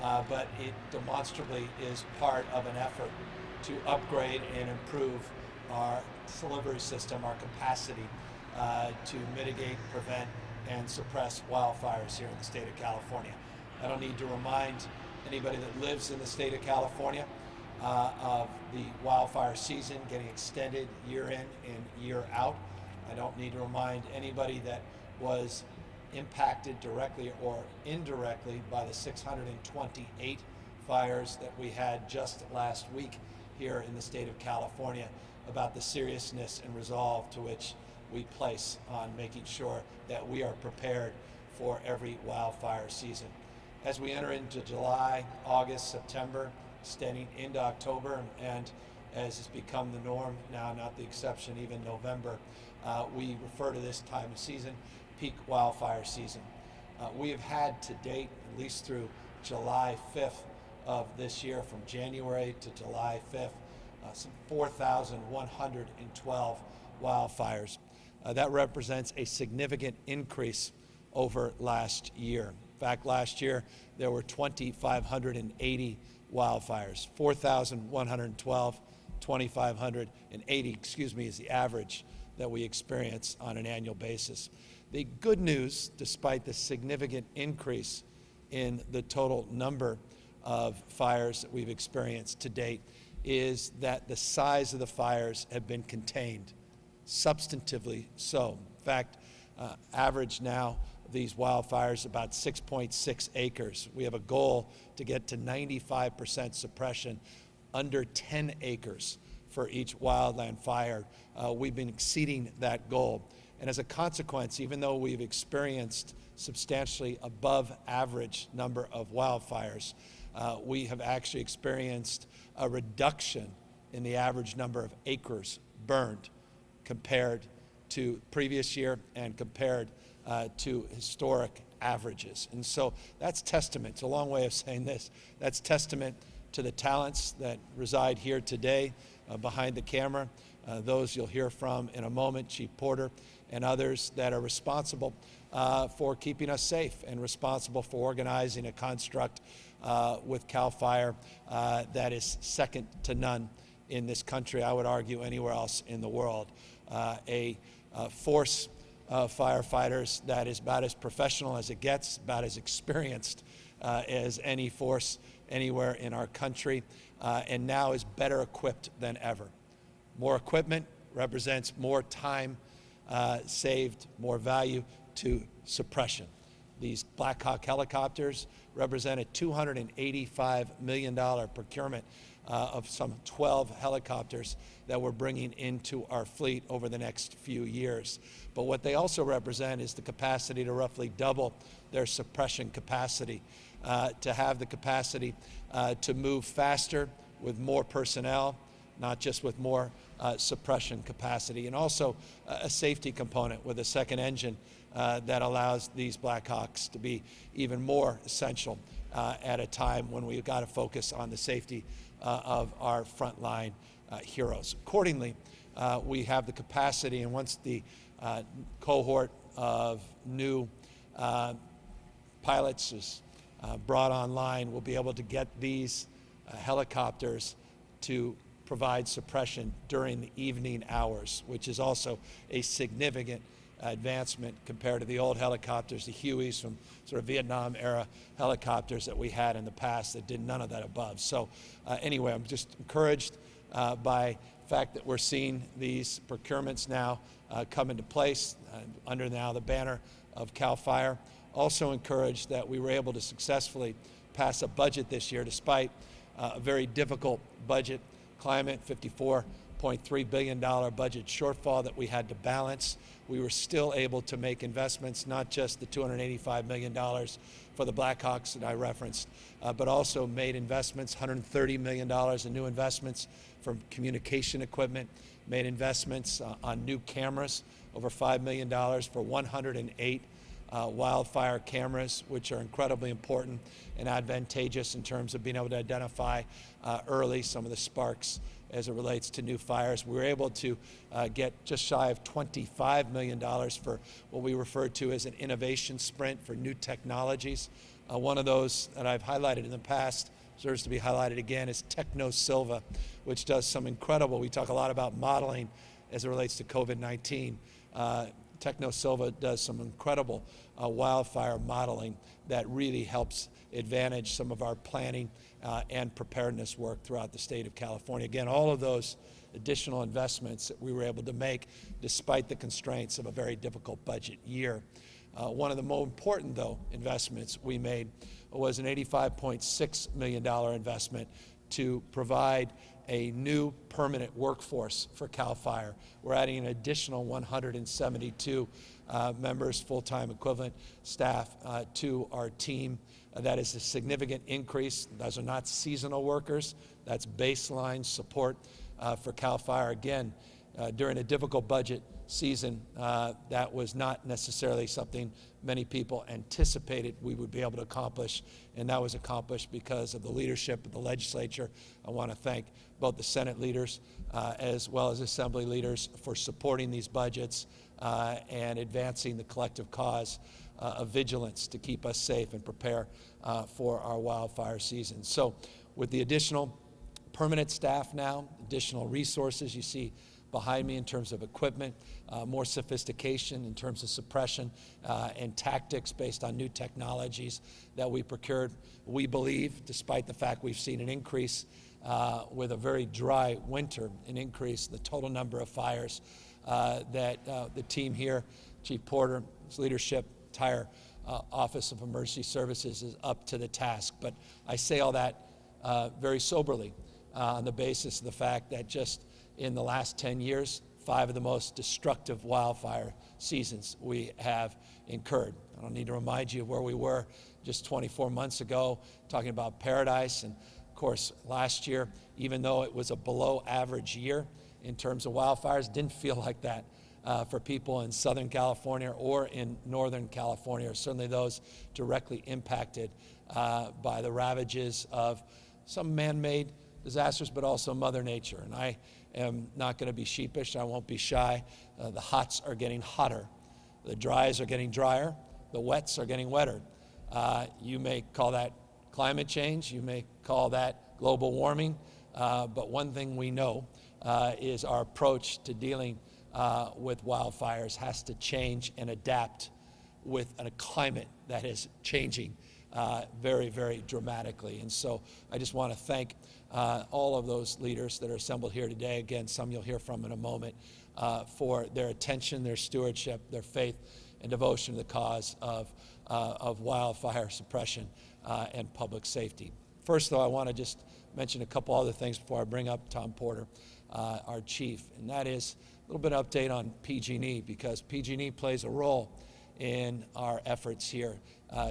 but it demonstrably is part of an effort to upgrade and improve our delivery system, our capacity to mitigate, prevent, and suppress wildfires here in the state of California. I don't need to remind anybody that lives in the state of California of the wildfire season getting extended year in and year out. I don't need to remind anybody that was impacted directly or indirectly by the 628 fires that we had just last week here in the state of California about the seriousness and resolve to which we place on making sure that we are prepared for every wildfire season. As we enter into July, August, September, extending into October, and as has become the norm now, not the exception, even November, we refer to this time of season peak wildfire season. We have had to date, at least through July 5th of this year, from January to July 5th, some 4,112 wildfires. That represents a significant increase over last year. In fact, last year there were 2,580 wildfires. 4,112, 2,580, is the average that we experience on an annual basis. The good news, despite the significant increase in the total number of fires that we've experienced to date, is that the size of the fires have been contained, substantively so. In fact, average now, these wildfires about 6.6 acres. We have a goal to get to 95% suppression under 10 acres for each wildland fire. We've been exceeding that goal. And as a consequence, even though we've experienced substantially above average number of wildfires, we have actually experienced a reduction in the average number of acres burned compared to previous year and compared to historic averages. And so that's testament, it's a long way of saying this, that's testament to the talents that reside here today behind the camera, those you'll hear from in a moment, Chief Porter and others that are responsible for keeping us safe and responsible for organizing a construct with CAL FIRE that is second to none in this country, I would argue anywhere else in the world. A force of firefighters that is about as professional as it gets, about as experienced as any force anywhere in our country, and now is better equipped than ever. More equipment represents more time saved, more value to suppression. These Black Hawk helicopters represent a $285 million procurement of some 12 helicopters that we're bringing into our fleet over the next few years. But what they also represent is the capacity to roughly double their suppression capacity, to have the capacity to move faster with more personnel, not just with more suppression capacity, and also a safety component with a second engine that allows these Black Hawks to be even more essential at a time when we've got to focus on the safety of our frontline heroes. Accordingly, we have the capacity, and once the cohort of new pilots is brought online, we'll be able to get these helicopters to provide suppression during the evening hours, which is also a significant advancement compared to the old helicopters, the Hueys from sort of Vietnam era helicopters that we had in the past that did none of that above. So anyway, I'm just encouraged by the fact that we're seeing these procurements now come into place under now the banner of CAL FIRE. Also encouraged that we were able to successfully pass a budget this year despite a very difficult budget climate, $54.3 billion budget shortfall that we had to balance. We were still able to make investments, not just the $285 million for the Black Hawks that I referenced, but also made investments, $130 million in new investments from communication equipment, made investments on new cameras, over $5 million for 108 wildfire cameras, which are incredibly important and advantageous in terms of being able to identify early some of the sparks as it relates to new fires. We were able to get just shy of $25 million for what we refer to as an innovation sprint for new technologies One of those that I've highlighted in the past, deserves to be highlighted again, is Techno Silva, which does some incredible, we talk a lot about modeling as it relates to COVID-19. Techno Silva does some incredible wildfire modeling that really helps advantage some of our planning and preparedness work throughout the state of California. Again, all of those additional investments that we were able to make despite the constraints of a very difficult budget year. One of the more important, though, investments we made was an $85.6 million investment to provide a new permanent workforce for CAL FIRE. We're adding an additional 172 members, full-time equivalent staff to our team. That is a significant increase. Those are not seasonal workers. That's baseline support for CAL FIRE. Again, during a difficult budget season, that was not necessarily something many people anticipated we would be able to accomplish, and that was accomplished because of the leadership of the legislature. I want to thank both the Senate leaders as well as Assembly leaders for supporting these budgets and advancing the collective cause of vigilance to keep us safe and prepare for our wildfire season. So with the additional permanent staff now, additional resources you see behind me in terms of equipment, more sophistication in terms of suppression and tactics based on new technologies that we procured. We believe, despite the fact we've seen an increase with a very dry winter, an increase in the total number of fires, that the team here, Chief Porter, his leadership, entire Office of Emergency Services is up to the task. But I say all that very soberly on the basis of the fact that just in the last 10 years, 5 of the most destructive wildfire seasons we have incurred. I don't need to remind you of where we were just 24 months ago, talking about Paradise. And of course, last year, even though it was a below average year in terms of wildfires, didn't feel like that for people in Southern California or in Northern California, or certainly those directly impacted by the ravages of some man-made disasters, but also Mother Nature. And I am not going to be sheepish. I won't be shy. The hots are getting hotter. The dries are getting drier. The wets are getting wetter. You may call that climate change. You may call that global warming. But one thing we know is our approach to dealing with wildfires has to change and adapt with a climate that is changing very, very dramatically. And so I just want to thank all of those leaders that are assembled here today. Again, some you'll hear from in a moment, for their attention, their stewardship, their faith, and devotion to the cause of wildfire suppression and public safety. First, though, I want to just mention a couple other things before I bring up Tom Porter, our chief, and that is a little bit of update on PG&E, because PG&E plays a role in our efforts here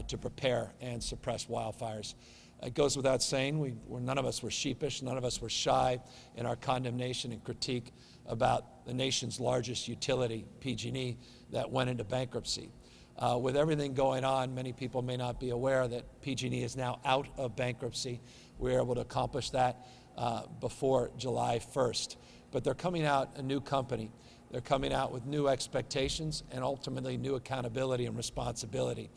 to prepare and suppress wildfires. It goes without saying, none of us were sheepish, none of us were shy in our condemnation and critique about the nation's largest utility, PG&E, that went into bankruptcy. With everything going on, many people may not be aware that PG&E is now out of bankruptcy. We were able to accomplish that before July 1st. But they're coming out a new company. They're coming out with new expectations and ultimately new accountability and responsibility,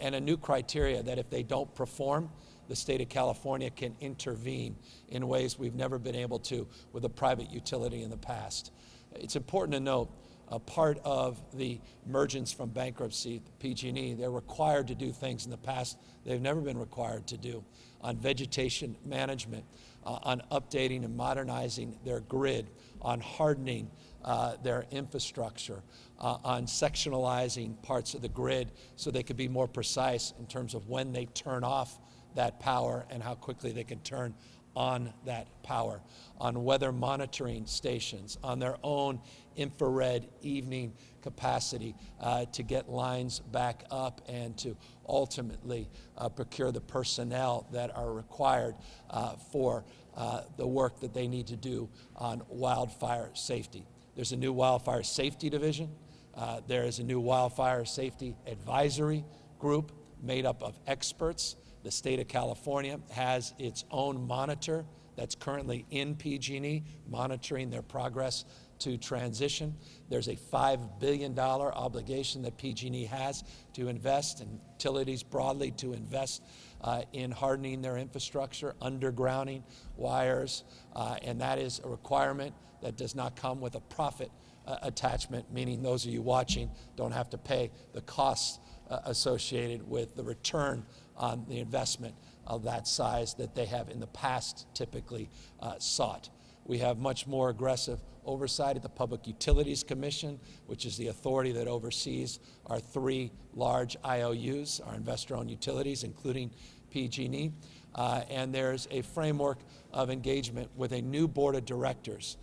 and a new criteria that if they don't perform, the state of California can intervene in ways we've never been able to with a private utility in the past. It's important to note, part of the emergence from bankruptcy, PG&E, they're required to do things in the past they've never been required to do on vegetation management, on updating and modernizing their grid, on hardening their infrastructure, on sectionalizing parts of the grid so they could be more precise in terms of when they turn off that power and how quickly they can turn on that power, on weather monitoring stations, on their own infrared evening capacity to get lines back up and to ultimately procure the personnel that are required for the work that they need to do on wildfire safety. There's a new wildfire safety division. There is a new wildfire safety advisory group made up of experts. The state of California has its own monitor that's currently in PG&E, monitoring their progress to transition. There's a $5 billion obligation that PG&E has to invest, and utilities broadly to invest in hardening their infrastructure, undergrounding wires, and that is a requirement that does not come with a profit attachment, meaning those of you watching don't have to pay the costs associated with the return on the investment of that size that they have in the past typically sought. We have much more aggressive oversight at the Public Utilities Commission, which is the authority that oversees our 3 large IOUs, our investor-owned utilities, including PG&E. And there's a framework of engagement with a new board of directors.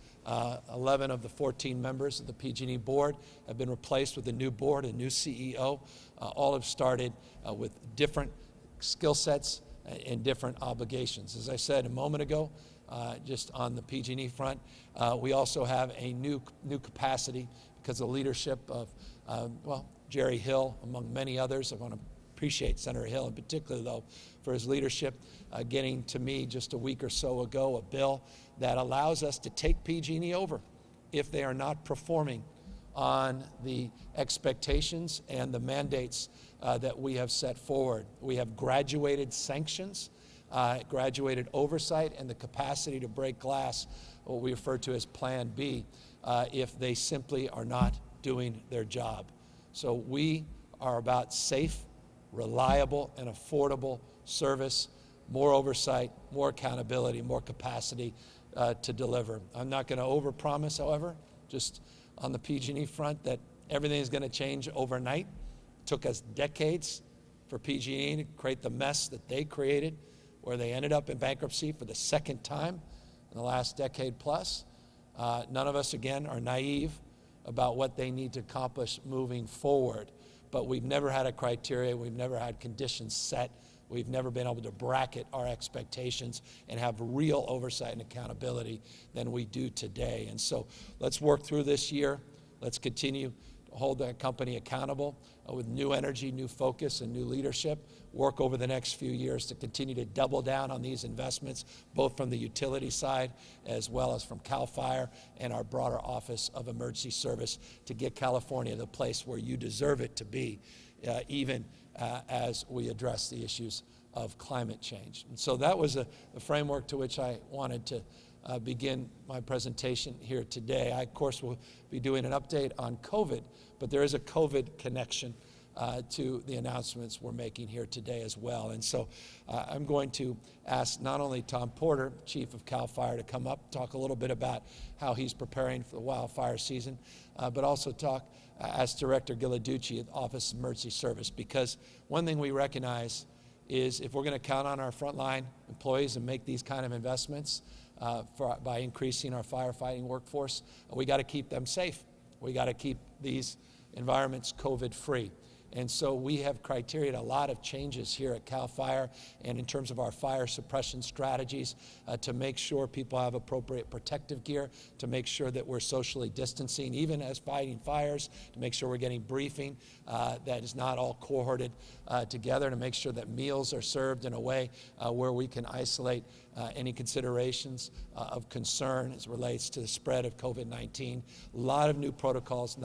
11 of the 14 members of the PG&E board have been replaced with a new board, a new CEO. All have started with different skill sets and different obligations. As I said a moment ago, just on the PG&E front, we also have a new capacity because of the leadership of, Jerry Hill, among many others. I want to appreciate Senator Hill in particular, though, for his leadership, getting to me just a week or so ago a bill that allows us to take PG&E over if they are not performing on the expectations and the mandates that we have set forward. We have graduated sanctions, graduated oversight, and the capacity to break glass, what we refer to as Plan B, if they simply are not doing their job. So we are about safe, reliable, and affordable service, more oversight, more accountability, more capacity to deliver. I'm not going to overpromise, however, just on the PG&E front, that everything is going to change overnight. It took us decades for PG&E to create the mess that they created, where they ended up in bankruptcy for the second time in the last decade plus. None of us, again, are naive about what they need to accomplish moving forward. But we've never had a criteria, we've never had conditions set, we've never been able to bracket our expectations and have real oversight and accountability than we do today. And so let's work through this year. Let's continue to hold that company accountable with new energy, new focus, and new leadership. Work over the next few years to continue to double down on these investments, both from the utility side as well as from CAL FIRE and our broader Office of Emergency Service, to get California the place where you deserve it to be, even as we address the issues of climate change. And so that was the framework to which I wanted to begin my presentation here today. I, of course, will be doing an update on COVID, but there is a COVID connection to the announcements we're making here today as well. And so I'm going to ask not only Tom Porter, Chief of CAL FIRE, to come up, talk a little bit about how he's preparing for the wildfire season, but also ask Director Ghilarducci at the Office of Emergency Service, because one thing we recognize is if we're going to count on our frontline employees and make these kind of investments by increasing our firefighting workforce, we got to keep them safe. We got to keep these environments COVID-free. And so we have criteriaed a lot of changes here at CAL FIRE and in terms of our fire suppression strategies to make sure people have appropriate protective gear, to make sure that we're socially distancing, even as fighting fires, to make sure we're getting briefing that is not all cohorted together, to make sure that meals are served in a way where we can isolate any considerations of concern as it relates to the spread of COVID-19. A lot of new protocols,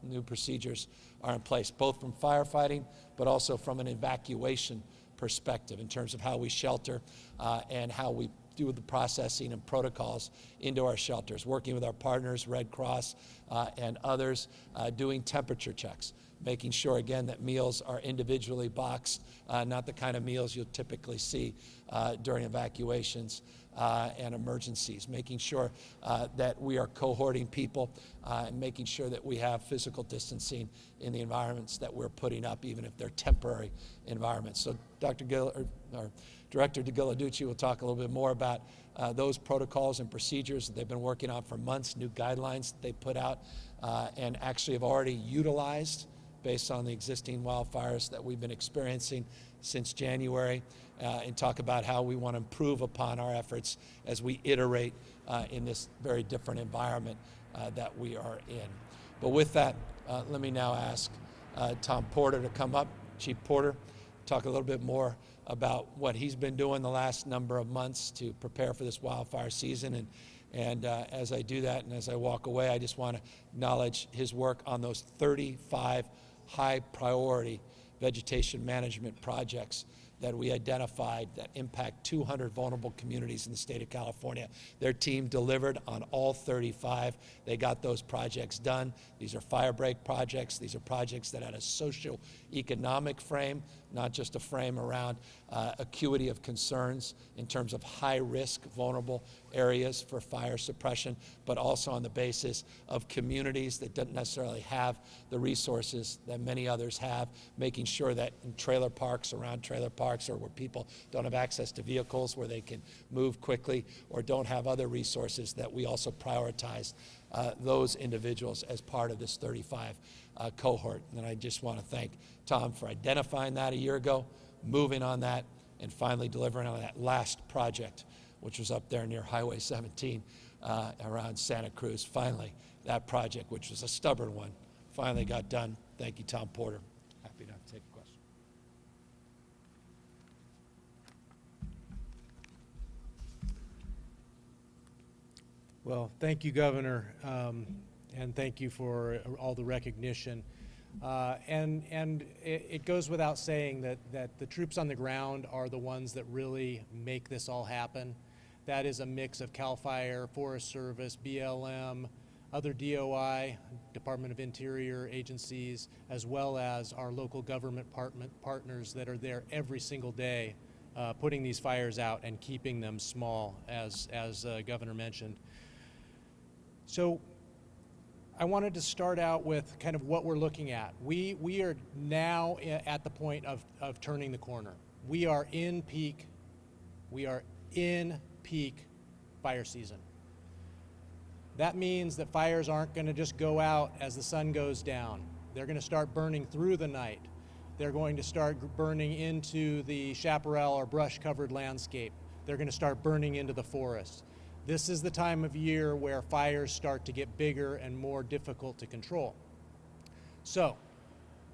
new procedures are in place, both from firefighting, but also from an evacuation perspective in terms of how we shelter and how we do the processing and protocols into our shelters, working with our partners, Red Cross and others, doing temperature checks, making sure, again, that meals are individually boxed, not the kind of meals you'll typically see during evacuations and emergencies, making sure that we are cohorting people and making sure that we have physical distancing in the environments that we're putting up, even if they're temporary environments. So Director Ghilarducci will talk a little bit more about those protocols and procedures that they've been working on for months, new guidelines that they put out and actually have already utilized based on the existing wildfires that we've been experiencing since January, and talk about how we want to improve upon our efforts as we iterate in this very different environment that we are in. But with that, let me now ask Tom Porter to come up. Chief Porter, talk a little bit more about what he's been doing the last number of months to prepare for this wildfire season And as I do that and as I walk away, I just want to acknowledge his work on those 35 high priority vegetation management projects that we identified that impact 200 vulnerable communities in the state of California. Their team delivered on all 35. They got those projects done. These are fire break projects. These are projects that had a socio-economic frame, not just a frame around acuity of concerns in terms of high-risk, vulnerable areas for fire suppression, but also on the basis of communities that don't necessarily have the resources that many others have, making sure that in trailer parks, around trailer parks, or where people don't have access to vehicles where they can move quickly or don't have other resources, that we also prioritize those individuals as part of this 35 cohort. And I just want to thank Tom for identifying that a year ago, moving on that, and finally delivering on that last project, which was up there near Highway 17 around Santa Cruz. Finally, that project, which was a stubborn one, finally got done. Thank you, Tom Porter. Happy to take a question. Well, thank you, Governor, and thank you for all the recognition. And it goes without saying that the troops on the ground are the ones that really make this all happen. That is a mix of CAL FIRE, Forest Service, BLM, other DOI, Department of Interior agencies, as well as our local government partners that are there every single day putting these fires out and keeping them small, as Governor mentioned. So I wanted to start out with kind of what we're looking at. We are now at the point of turning the corner. We are in peak fire season. That means that fires aren't going to just go out as the sun goes down. They're going to start burning through the night. They're going to start burning into the chaparral or brush-covered landscape. They're going to start burning into the forest. This is the time of year where fires start to get bigger and more difficult to control. So,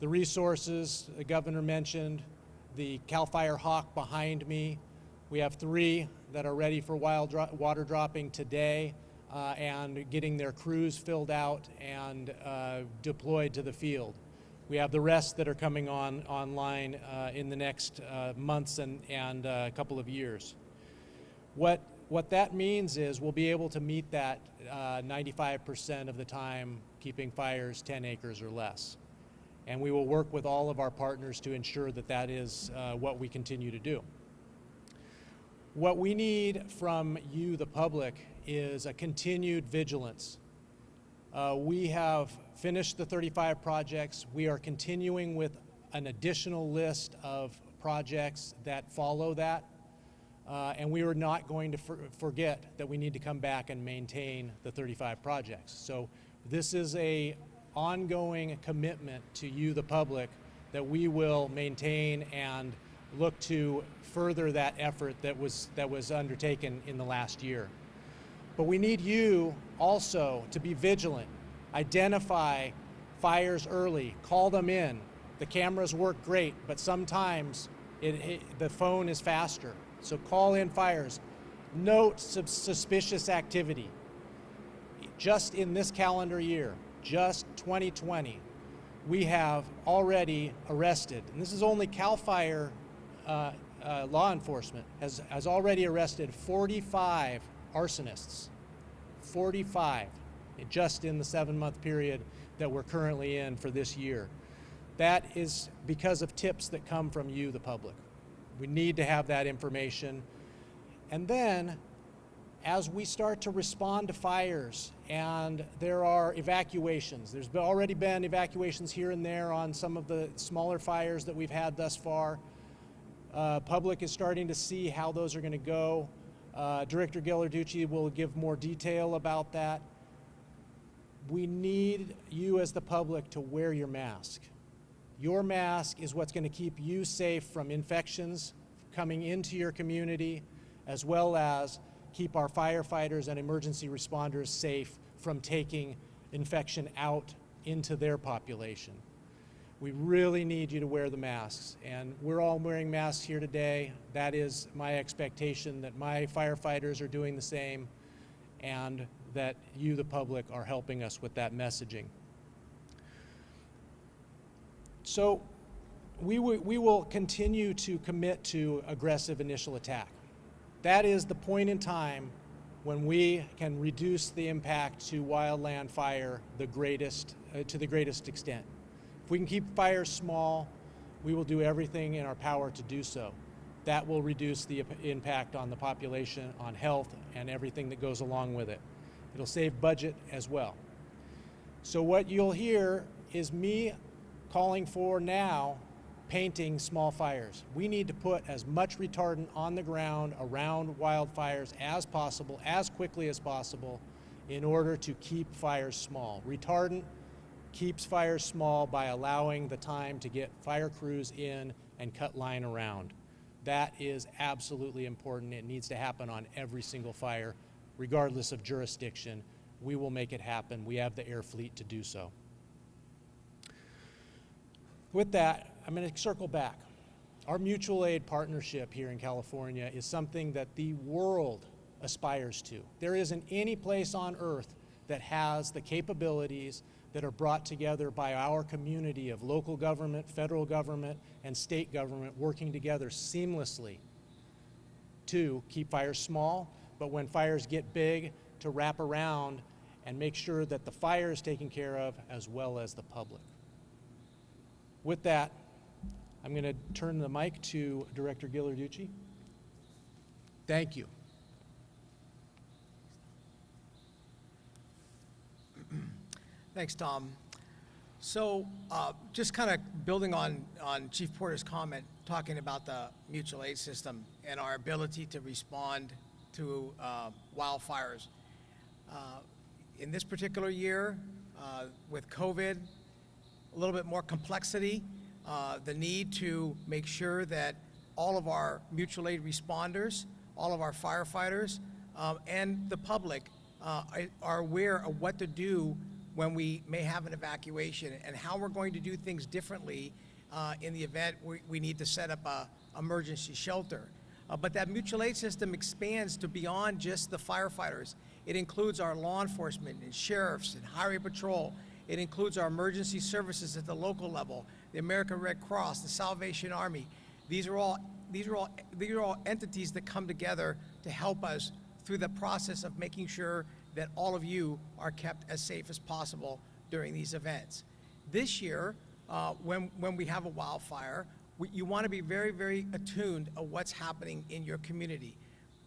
the resources the Governor mentioned, the CAL FIRE Hawk behind me. We have 3 that are ready for water dropping today and getting their crews filled out and deployed to the field. We have the rest that are coming online in the next months and a couple of years. What that means is we'll be able to meet that 95% of the time keeping fires 10 acres or less. And we will work with all of our partners to ensure that that is what we continue to do. What we need from you, the public, is a continued vigilance. We have finished the 35 projects. We are continuing with an additional list of projects that follow that. And we are not going to forget that we need to come back and maintain the 35 projects. So this is an ongoing commitment to you, the public, that we will maintain and look to further that effort that was undertaken in the last year. But we need you also to be vigilant, identify fires early, call them in. The cameras work great, but sometimes the phone is faster. So call in fires. Note suspicious activity. Just in this calendar year, just 2020, we have already arrested, and this is only CAL FIRE law enforcement, has already arrested 45 arsonists. 45, just in the 7-month period that we're currently in for this year. That is because of tips that come from you, the public. We need to have that information. And then, as we start to respond to fires and there are evacuations, there's already been evacuations here and there on some of the smaller fires that we've had thus far. Public is starting to see how those are going to go. Director Ghilarducci will give more detail about that. We need you as the public to wear your mask. Your mask is what's going to keep you safe from infections coming into your community, as well as keep our firefighters and emergency responders safe from taking infection out into their population. We really need you to wear the masks, and we're all wearing masks here today. That is my expectation, that my firefighters are doing the same, and that you, the public, are helping us with that messaging. So we will continue to commit to aggressive initial attack. That is the point in time when we can reduce the impact to wildland fire to the greatest extent. If we can keep fires small, we will do everything in our power to do so. That will reduce the impact on the population, on health, and everything that goes along with it. It'll save budget as well. So what you'll hear is me calling for now painting small fires. We need to put as much retardant on the ground around wildfires as possible, as quickly as possible, in order to keep fires small. Retardant keeps fires small by allowing the time to get fire crews in and cut line around. That is absolutely important. It needs to happen on every single fire, regardless of jurisdiction. We will make it happen. We have the air fleet to do so. With that, I'm going to circle back. Our mutual aid partnership here in California is something that the world aspires to. There isn't any place on earth that has the capabilities that are brought together by our community of local government, federal government, and state government working together seamlessly to keep fires small, but when fires get big, to wrap around and make sure that the fire is taken care of as well as the public. With that, I'm going to turn the mic to Director Ghilarducci. Thank you. Thanks, Tom. So just kind of building on Chief Porter's comment, talking about the mutual aid system and our ability to respond to wildfires. In this particular year, with COVID, a little bit more complexity, the need to make sure that all of our mutual aid responders, all of our firefighters, and the public are aware of what to do when we may have an evacuation and how we're going to do things differently in the event we need to set up a emergency shelter. But that mutual aid system expands to beyond just the firefighters. It includes our law enforcement and sheriffs and highway patrol. It includes our emergency services at the local level, the American Red Cross, the Salvation Army. These are all entities that come together to help us through the process of making sure that all of you are kept as safe as possible during these events. This year, when we have a wildfire, you want to be very, very attuned of what's happening in your community.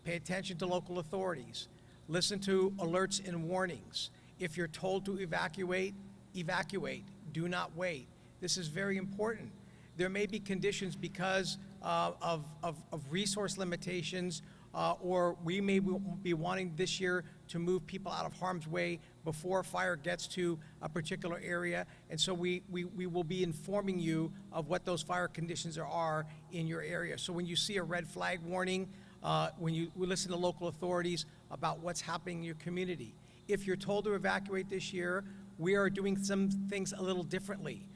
Pay attention to local authorities. Listen to alerts and warnings. If you're told to evacuate, evacuate. Do not wait. This is very important. There may be conditions because of resource limitations, or we may be wanting this year to move people out of harm's way before fire gets to a particular area. And so we will be informing you of what those fire conditions are in your area. So when you see a red flag warning, we listen to local authorities about what's happening in your community. If you're told to evacuate this year, we are doing some things a little differently.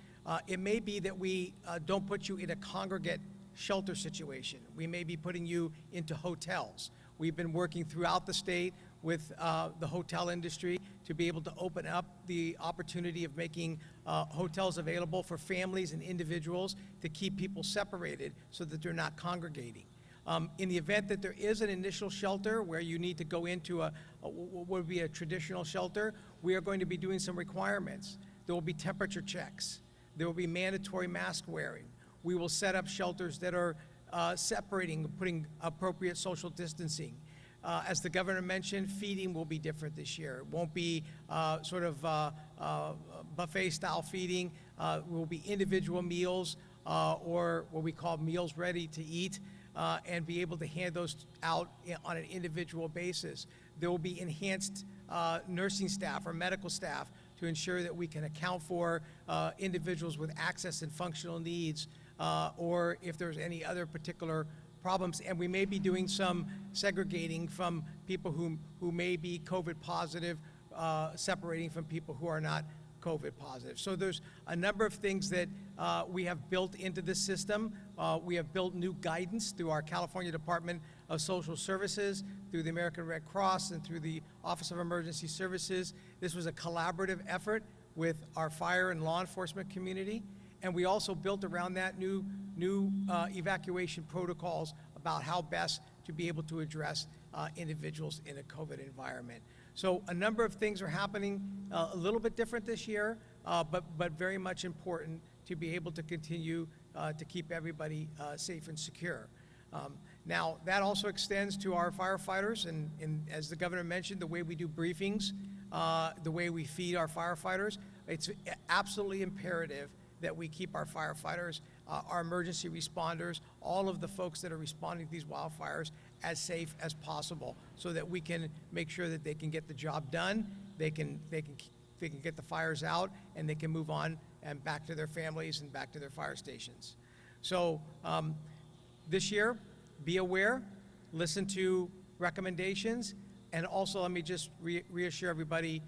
It may be that we don't put you in a congregate shelter situation. We may be putting you into hotels. We've been working throughout the state with the hotel industry to be able to open up the opportunity of making hotels available for families and individuals to keep people separated so that they're not congregating. In the event that there is an initial shelter where you need to go into what would be a traditional shelter, we are going to be doing some requirements. There will be temperature checks. There will be mandatory mask wearing. We will set up shelters that are separating, putting appropriate social distancing. As the governor mentioned, feeding will be different this year. It won't be buffet-style feeding. It will be individual meals or what we call meals ready to eat, and be able to hand those out on an individual basis. There will be enhanced nursing staff or medical staff to ensure that we can account for individuals with access and functional needs, or if there's any other particular problems. And we may be doing some segregating from people who may be COVID positive, separating from people who are not COVID positive. So there's a number of things that we have built into this system. We have built new guidance through our California Department of Social Services, through the American Red Cross, and through the Office of Emergency Services. This was a collaborative effort with our fire and law enforcement community. And we also built around that new evacuation protocols about how best to be able to address individuals in a COVID environment. So a number of things are happening a little bit different this year, but very much important to be able to continue to keep everybody safe and secure. Now, that also extends to our firefighters, and as the governor mentioned, the way we do briefings, the way we feed our firefighters, it's absolutely imperative that we keep our firefighters, our emergency responders, all of the folks that are responding to these wildfires as safe as possible, so that we can make sure that they can get the job done, they can get the fires out, and they can move on and back to their families and back to their fire stations. So this year, be aware, listen to recommendations, and also let me just reassure everybody,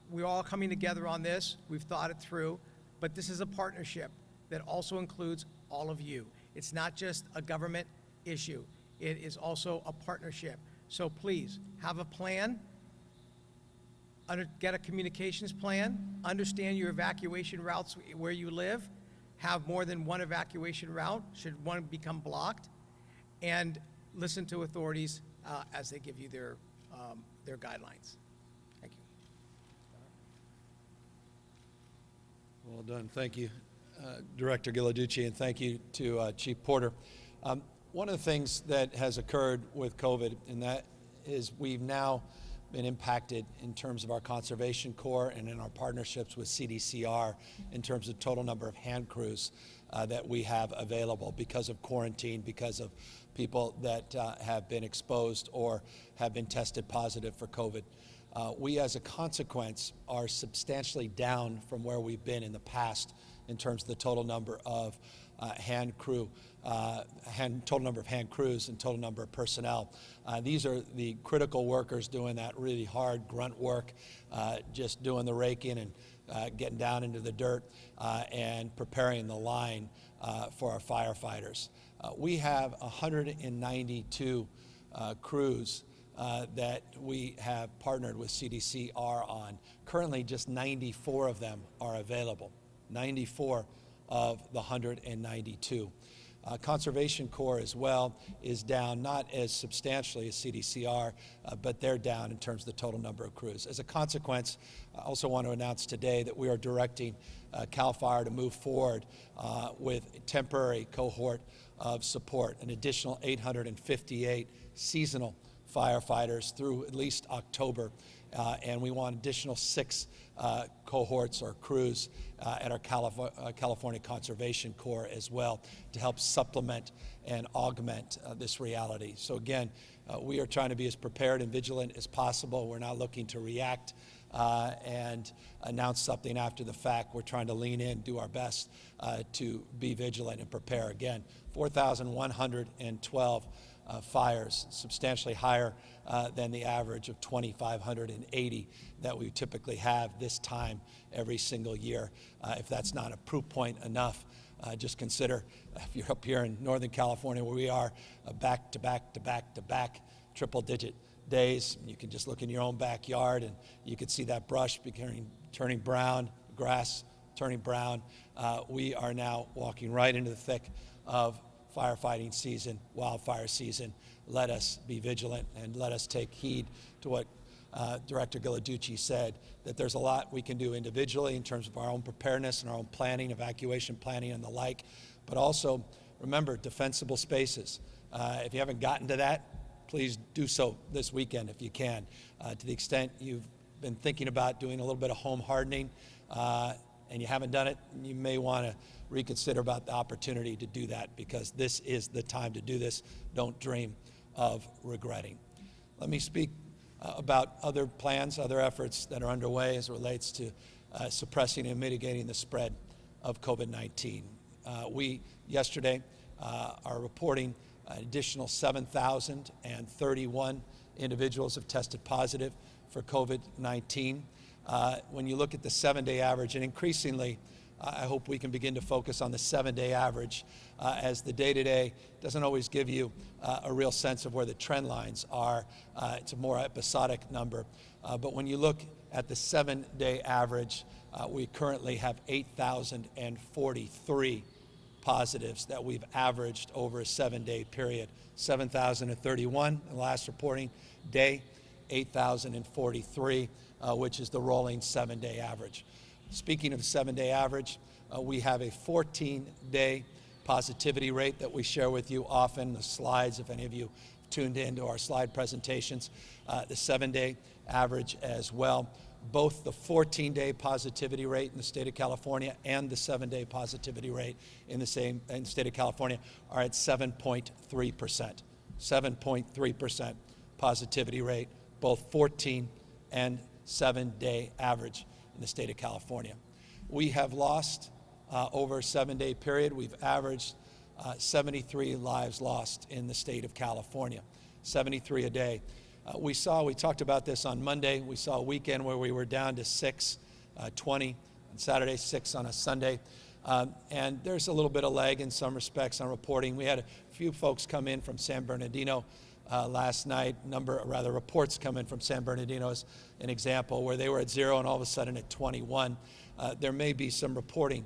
we're all coming together on this. We've thought it through, but this is a partnership that also includes all of you. It's not just a government issue. It is also a partnership. So please, have a plan, get a communications plan, understand your evacuation routes where you live, have more than one evacuation route, should one become blocked, and listen to authorities as they give you their guidelines. Thank you. Well done. Thank you, Director Ghilarducci, and thank you to Chief Porter. One of the things that has occurred with COVID, and that is we've now been impacted in terms of our Conservation Corps and in our partnerships with CDCR in terms of total number of hand crews that we have available because of quarantine, because of people that have been exposed or have been tested positive for COVID. We, as a consequence, are substantially down from where we've been in the past in terms of the total number of total number of hand crews and total number of personnel. These are the critical workers doing that really hard grunt work, just doing the raking and getting down into the dirt and preparing the line for our firefighters. We have 192 crews that we have partnered with CDCR on. Currently, just 94 of them are available. 94 of the 192. Conservation Corps as well is down, not as substantially as CDCR, but they're down in terms of the total number of crews. As a consequence, I also want to announce today that we are directing CAL FIRE to move forward with a temporary cohort of support, an additional 858 seasonal firefighters through at least October, and we want additional 6 cohorts or crews at our California Conservation Corps as well to help supplement and augment this reality. So again, we are trying to be as prepared and vigilant as possible. We're not looking to react and announce something after the fact. We're trying to lean in, do our best to be vigilant and prepare. Again, 4,112 fires, substantially higher than the average of 2,580 that we typically have this time every single year. If that's not a proof point enough, just consider if you're up here in Northern California where we are back to back to back to back triple-digit days. You can just look in your own backyard and you can see that brush turning brown, grass turning brown. We are now walking right into the thick of firefighting season, wildfire season. Let us be vigilant and let us take heed to what Director Ghilarducci said, that there's a lot we can do individually in terms of our own preparedness and our own planning, evacuation planning and the like, but also remember defensible spaces. If you haven't gotten to that, please do so this weekend if you can. To the extent you've been thinking about doing a little bit of home hardening and you haven't done it, you may want to reconsider about the opportunity to do that, because this is the time to do this. Don't dream of regretting. Let me speak about other plans, other efforts that are underway as it relates to suppressing and mitigating the spread of COVID-19. We yesterday are reporting an additional 7,031 individuals have tested positive for COVID-19. When you look at the 7-day average, and increasingly I hope we can begin to focus on the 7-day average, as the day-to-day doesn't always give you a real sense of where the trend lines are. It's a more episodic number. But when you look at the 7-day average, we currently have 8,043 positives that we've averaged over a 7-day period. 7,031 the last reporting day, 8,043, which is the rolling 7-day average. Speaking of the 7-day average, we have a 14-day positivity rate that we share with you often. The slides, if any of you tuned into our slide presentations, the 7-day average as well. Both the 14-day positivity rate in the state of California and the 7-day positivity rate in the state of California are at 7.3%. 7.3% positivity rate, both 14 and 7-day average in the state of California. We have lost over a 7-day period. We've averaged 73 lives lost in the state of California, 73 a day. We talked about this on Monday. We saw a weekend where we were down to 6, 20 on Saturday, 6 on a Sunday. And there's a little bit of lag in some respects on reporting. We had a few folks come in from San Bernardino last night, reports come in from San Bernardino as an example, where they were at 0 and all of a sudden at 21. There may be some reporting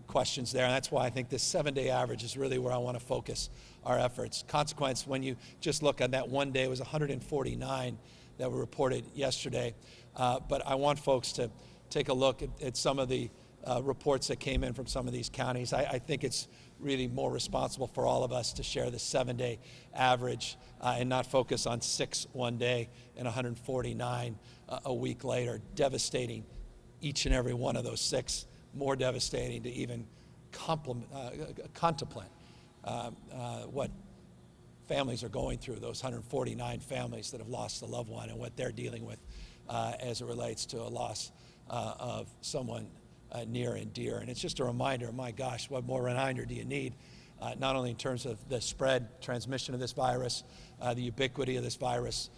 questions there, and that's why I think this 7-day average is really where I want to focus our efforts. Consequence, when you just look at that one day, it was 149 that were reported yesterday. But I want folks to take a look at some of the reports that came in from some of these counties. I think it's really more responsible for all of us to share the 7-day average and not focus on 6 one day and 149 a week later. Devastating, each and every one of those 6, more devastating to even contemplate what families are going through, those 149 families that have lost a loved one and what they're dealing with as it relates to a loss of someone near and dear. And it's just a reminder, my gosh, what more reminder do you need, not only in terms of the spread, transmission of this virus, the ubiquity of this virus,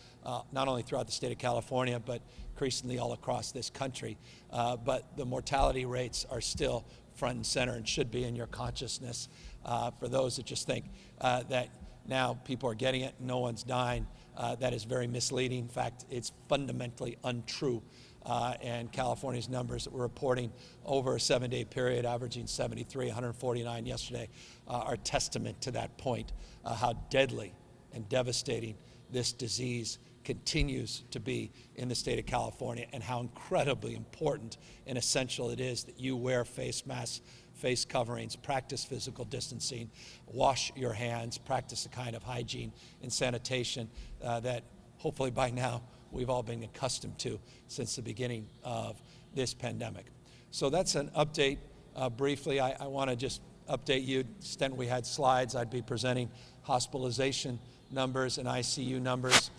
not only throughout the state of California, but increasingly all across this country. But the mortality rates are still front and center and should be in your consciousness. For those that just think that now people are getting it, no one's dying, that is very misleading. In fact, it's fundamentally untrue. And California's numbers that we're reporting over a 7-day period, averaging 73, 149 yesterday, are testament to that point, how deadly and devastating this disease continues to be in the state of California, and how incredibly important and essential it is that you wear face masks, face coverings, practice physical distancing, wash your hands, practice the kind of hygiene and sanitation that hopefully by now we've all been accustomed to since the beginning of this pandemic. So that's an update briefly. I want to just update you. To the extent we had slides, I'd be presenting hospitalization numbers and ICU numbers.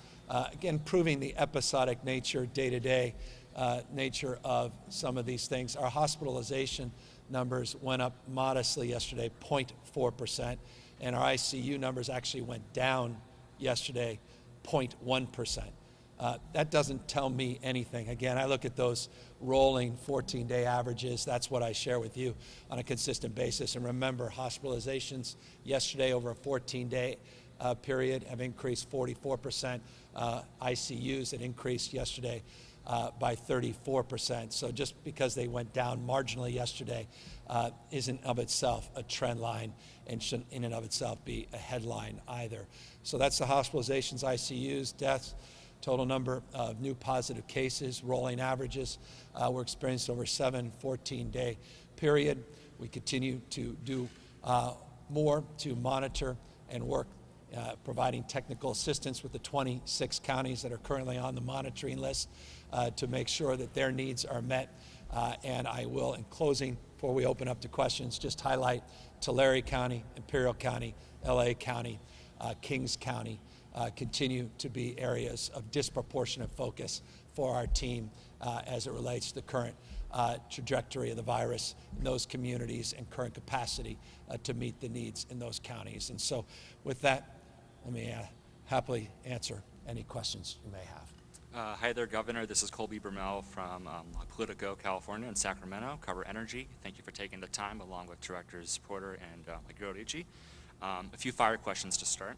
Again, proving the episodic nature, day-to-day nature of some of these things. Our hospitalization numbers went up modestly yesterday, 0.4%, and our ICU numbers actually went down yesterday, 0.1%. That doesn't tell me anything. Again, I look at those rolling 14-day averages. That's what I share with you on a consistent basis. And remember, hospitalizations yesterday over a 14-day period have increased 44%. ICUs had increased yesterday by 34%. So just because they went down marginally yesterday isn't of itself a trend line and shouldn't in and of itself be a headline either. So that's the hospitalizations, ICUs, deaths, total number of new positive cases, rolling averages. We're experiencing over 14-day period. We continue to do more to monitor and work providing technical assistance with the 26 counties that are currently on the monitoring list to make sure that their needs are met. And I will, in closing, before we open up to questions, just highlight Tulare County, Imperial County, LA County, Kings County continue to be areas of disproportionate focus for our team as it relates to the current trajectory of the virus in those communities and current capacity to meet the needs in those counties. And so with that, let me happily answer any questions you may have. Hi there, Governor. This is Colby Bermel from Politico, California, in Sacramento. Cover energy. Thank you for taking the time, along with Directors Porter and Ricci. A few fire questions to start.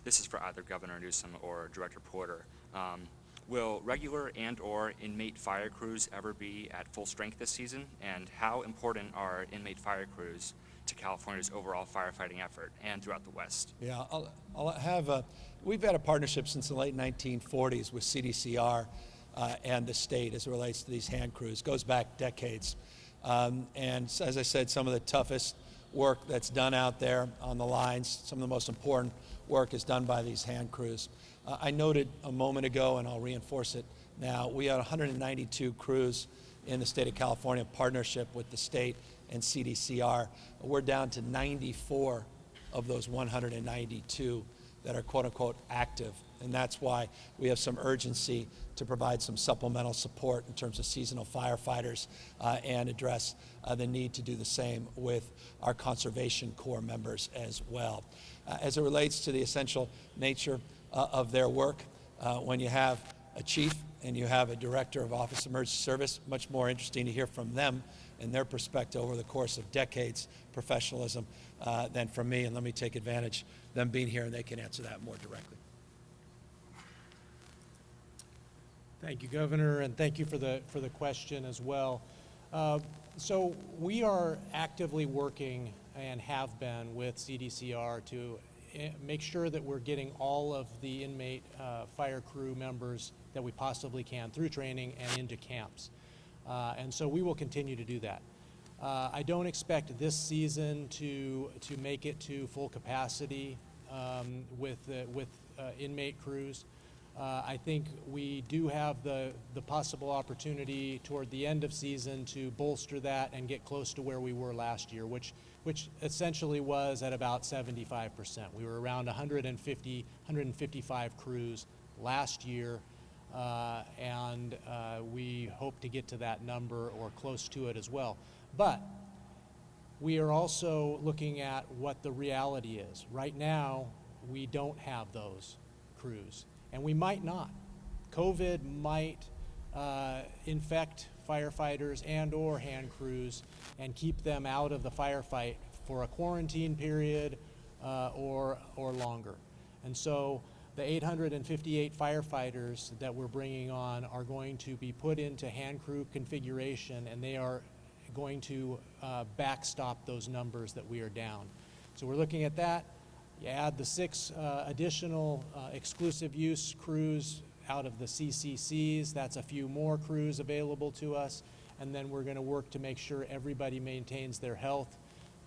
This is for either Governor Newsom or Director Porter. Will regular and/or inmate fire crews ever be at full strength this season? And how important are inmate fire crews to California's overall firefighting effort and throughout the West? Yeah, we've had a partnership since the late 1940s with CDCR and the state as it relates to these hand crews. Goes back decades. And as I said, some of the toughest work that's done out there on the lines, some of the most important work is done by these hand crews. I noted a moment ago, and I'll reinforce it now, we had 192 crews in the state of California in partnership with the state and CDCR. We're down to 94 of those 192 that are quote-unquote active, and that's why we have some urgency to provide some supplemental support in terms of seasonal firefighters and address the need to do the same with our Conservation Corps members as well. As it relates to the essential nature of their work, when you have a chief and you have a director of Office of Emergency Service, much more interesting to hear from them and their perspective over the course of decades professionalism than from me. And let me take advantage of them being here, and they can answer that more directly. Thank you, Governor, and thank you for the question as well. So we are actively working and have been with CDCR to make sure that we're getting all of the inmate fire crew members that we possibly can through training and into camps. And so we will continue to do that. I don't expect this season to make it to full capacity with inmate crews. I think we do have the possible opportunity toward the end of season to bolster that and get close to where we were last year, which essentially was at about 75%. We were around 155 crews last year, and we hope to get to that number or close to it as well. But we are also looking at what the reality is. Right now, we don't have those crews, and we might not. COVID might infect firefighters and/or hand crews and keep them out of the firefight for a quarantine period or longer. And so the 858 firefighters that we're bringing on are going to be put into hand crew configuration, and they are going to backstop those numbers that we are down. So we're looking at that. You add the 6 additional exclusive use crews out of the CCCs, that's a few more crews available to us, and then we're going to work to make sure everybody maintains their health,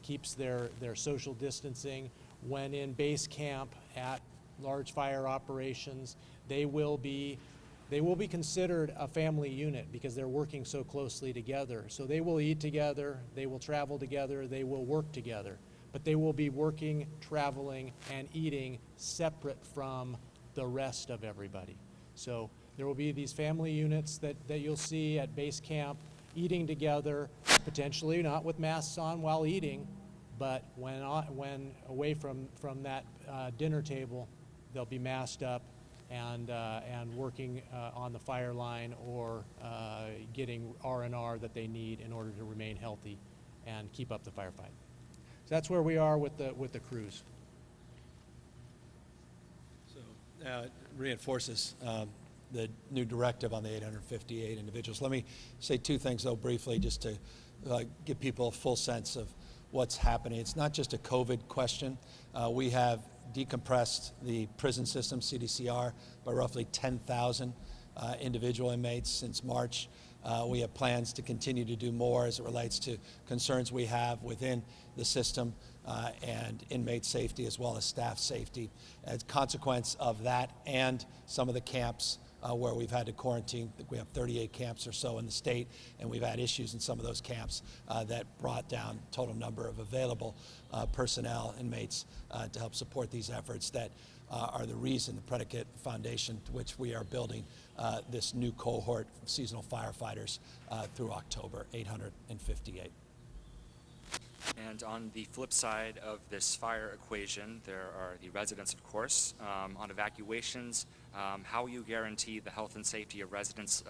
keeps their social distancing. When in base camp at large fire operations, they will be considered a family unit because they're working so closely together. So they will eat together, they will travel together, they will work together, but they will be working, traveling, and eating separate from the rest of everybody. So there will be these family units that you'll see at base camp eating together, potentially not with masks on while eating, but when away from that dinner table, they'll be masked up and working on the fire line or getting R&R that they need in order to remain healthy and keep up the firefight. So that's where we are with the crews. So reinforces the new directive on the 858 individuals. Let me say 2 things, though, briefly, just to give people a full sense of what's happening. It's not just a COVID question. We have decompressed the prison system, CDCR, by roughly 10,000 individual inmates since March. We have plans to continue to do more as it relates to concerns we have within the system and inmate safety as well as staff safety. As a consequence of that and some of the camps where we've had to quarantine, we have 38 camps or so in the state, and we've had issues in some of those camps that brought down total number of available personnel, inmates, to help support these efforts that are the reason, the predicate foundation to which we are building this new cohort of seasonal firefighters through October, 858. And on the flip side of this fire equation, there are the residents, of course. On evacuations, how will you guarantee the health and safety of residents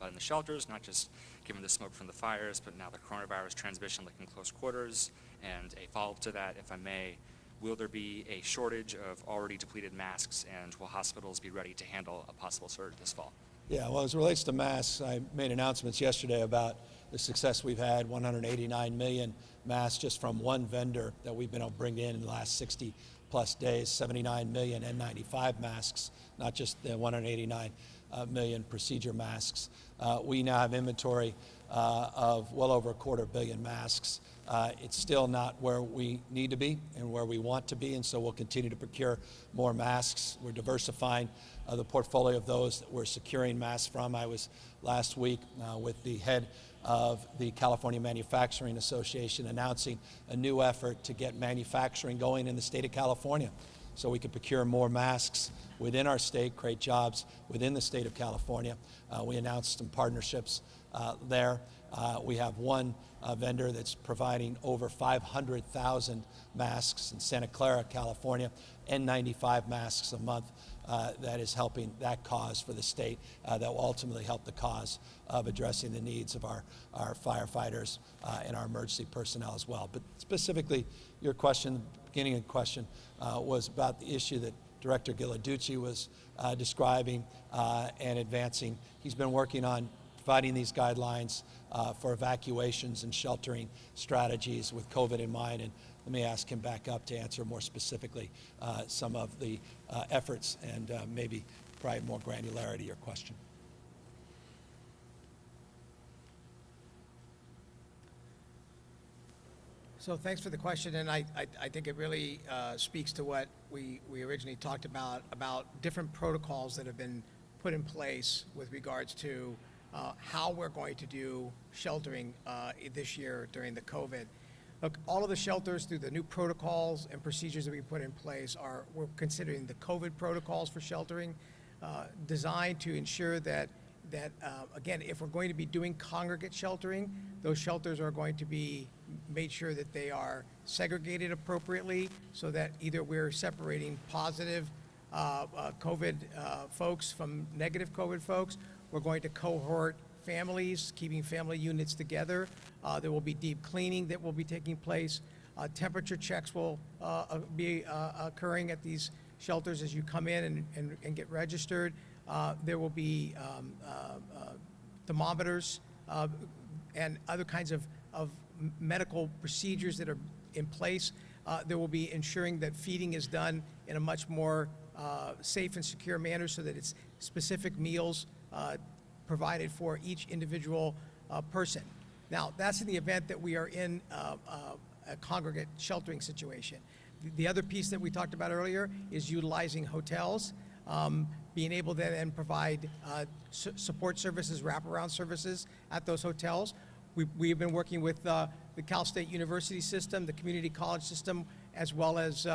in the shelters, not just given the smoke from the fires, but now the coronavirus transmission like in close quarters? And a follow-up to that, if I may, will there be a shortage of already depleted masks, and will hospitals be ready to handle a possible surge this fall? Yeah, well, as it relates to masks, I made announcements yesterday about the success we've had, 189 million masks just from one vendor that we've been able to bring in the last 60 plus days, 79 million N95 masks, not just the 189 million procedure masks. We now have inventory of well over 250 million masks. It's still not where we need to be and where we want to be, and so we'll continue to procure more masks. We're diversifying the portfolio of those that we're securing masks from. I was last week with the head of the California Manufacturing Association announcing a new effort to get manufacturing going in the state of California so we can procure more masks within our state, create jobs within the state of California. We announced some partnerships there. We have one vendor that's providing over 500,000 masks in Santa Clara, California, N95 masks a month. That is helping that cause for the state that will ultimately help the cause of addressing the needs of our firefighters and our emergency personnel as well. But specifically, your question, the beginning of the question, was about the issue that Director Ghilarducci was describing and advancing. He's been working on providing these guidelines for evacuations and sheltering strategies with COVID in mind. And let me ask him back up to answer more specifically some of the efforts and maybe probably more granularity to your question. So thanks for the question, and I think it really speaks to what we originally talked about different protocols that have been put in place with regards to how we're going to do sheltering this year during the COVID. Look, all of the shelters through the new protocols and procedures that we put in place we're considering the COVID protocols for sheltering, designed to ensure that again, if we're going to be doing congregate sheltering, those shelters are going to be made sure that they are segregated appropriately so that either we're separating positive COVID folks from negative COVID folks. We're going to cohort families, keeping family units together. There will be deep cleaning that will be taking place. Temperature checks will be occurring at these shelters as you come in and get registered. There will be thermometers and other kinds of medical procedures that are in place. There will be ensuring that feeding is done in a much more safe and secure manner so that it's specific meals provided for each individual person. Now, that's in the event that we are in a congregate sheltering situation. The other piece that we talked about earlier is utilizing hotels, being able to then provide support services, wraparound services at those hotels. We have been working with the Cal State University system, the community college system, as well as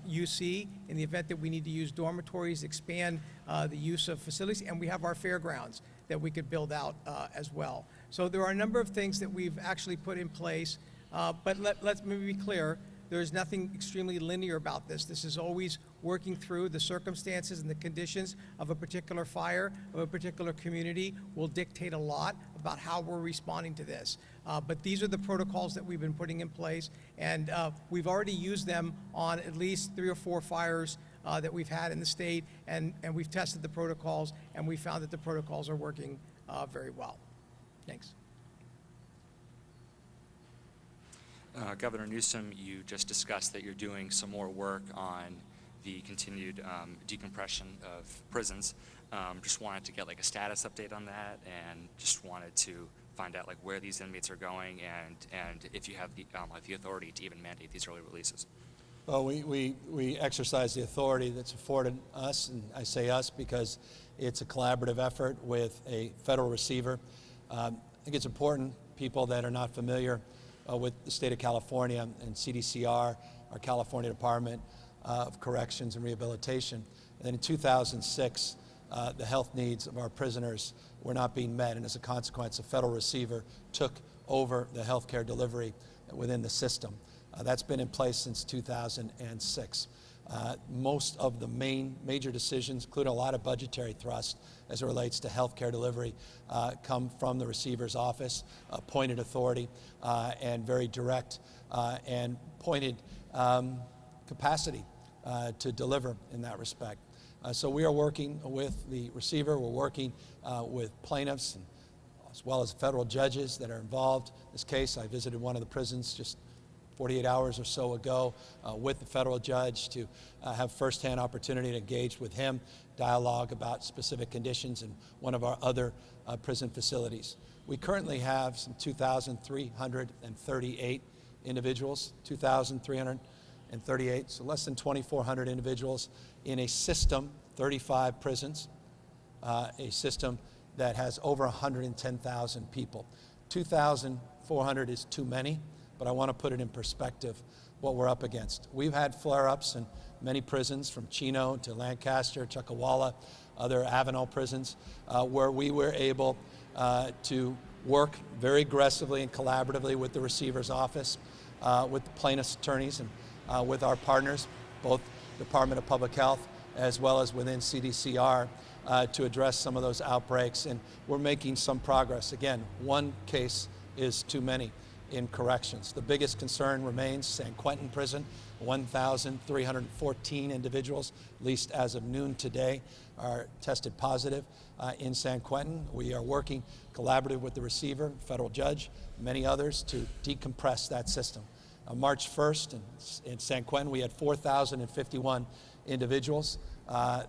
UC in the event that we need to use dormitories, expand the use of facilities, and we have our fairgrounds that we could build out as well. So there are a number of things that we've actually put in place, but let's maybe be clear, there's nothing extremely linear about this. This is always working through the circumstances and the conditions of a particular fire, of a particular community will dictate a lot about how we're responding to this. But these are the protocols that we've been putting in place, and we've already used them on at least 3 or 4 fires that we've had in the state, and we've tested the protocols, and we found that the protocols are working very well. Thanks. Governor Newsom, you just discussed that you're doing some more work on the continued decompression of prisons. Just wanted to get like a status update on that, and just wanted to find out like where these inmates are going, and if you have the authority to even mandate these early releases. Well, we exercise the authority that's afforded us, and I say us because it's a collaborative effort with a federal receiver. I think it's important, people that are not familiar with the state of California and CDCR, our California Department of Corrections and Rehabilitation. And then in 2006, the health needs of our prisoners were not being met, and as a consequence, a federal receiver took over the health care delivery within the system. That's been in place since 2006. Most of the major decisions, including a lot of budgetary thrust as it relates to healthcare delivery, come from the receiver's office, appointed authority, and very direct and pointed capacity to deliver in that respect. So we are working with the receiver, we're working with plaintiffs, and as well as federal judges that are involved in this case. I visited one of the prisons just 48 hours or so ago with the federal judge to have firsthand opportunity to engage with him, dialogue about specific conditions in one of our other prison facilities. We currently have some 2,338 individuals, 2,338, so less than 2,400 individuals in a system, 35 prisons, a system that has over 110,000 people. 2,400 is too many, but I want to put it in perspective what we're up against. We've had flare-ups in many prisons, from Chino to Lancaster, Chuckawalla, other Avenel prisons, where we were able to work very aggressively and collaboratively with the receiver's office, with the plaintiff's attorneys, and with our partners, both Department of Public Health as well as within CDCR, to address some of those outbreaks, and we're making some progress. Again, one case is too many in corrections. The biggest concern remains San Quentin Prison. 1,314 individuals, at least as of noon today, are tested positive in San Quentin. We are working collaboratively with the receiver, federal judge, many others, to decompress that system. On March 1st in San Quentin, we had 4,051 individuals